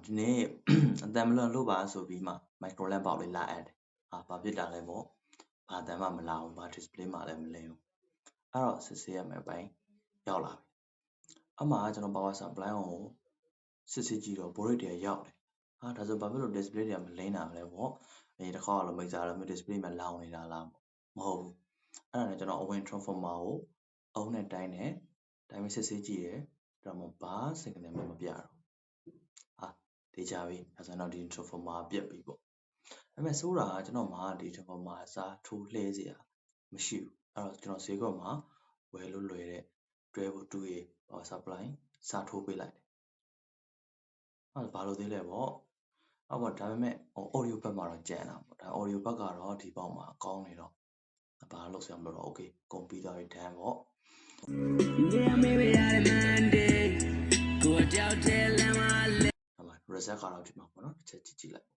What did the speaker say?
ဒီနေ့အတန်မလွန်လို့ပါဆိုပြီးမှ microLED ပေါက်လေးလာအပ်တယ်ဘာဖြစ်တာလဲပေါ့ဘာအတန်မှမလာဘူးဘာ display မှလည်းမလင်းဘူးအဲ့တော့စစ်ဆေးရမယ်အပိုင်းရောက်လာပြီအမှကျွန်တော် power supply ကိုစစ်ဆေးကြည့်တော့ voltage တွေရောက်တယ်ဒါဆိုဘာဖြစ်လို့ display တွေကမလင်းတာလဲပေါ့တစ်ခါတော့မိတ်စားတော့ display မှာလောင်နေတာလားမဟုတ်ဘူးအဲ့ဒါနဲ့ကျွန်တော်အဝင် transformer ကိုအုံးနဲ့တိုင်းတယ်တိုင်းပြီးစစ်ဆေးကြည့်တယ်ဒါမှမဟုတ်ဘာ signal မှမပြတော့တေးကြပြီအဲဆိုတော့ဒီ transformer ပြက်ပြီပေါ့ဒါပေမဲ့ဆိုးတာကကျွန်တော်မှာဒီ transformer အစားထိုးလှည့်စရာမရှိဘူးအဲ့တော့ကျွန်တော်ဈေးကွက်မှာဝယ်လို့လွယ်တဲ့တွဲဖို့ 2A power supply စာထိုးပေးလိုက်တယ်အဲ့ဘာလို့သေးလဲပေါ့ဒါပေမဲ့ audio ဘက်မှာတော့ကြံတာပေါ့ဒါ audio ဘက်ကတော့ဒီပေါက်မှာကောင်းနေတော့ဘာလို့ဆရာမလို့တော့ okay ကုန်ပြီးသွားပြီ done ပေါ့ reset ကတော့ဒီမှာပေါ့နော်တစ်ချက်ကြည့်လိုက်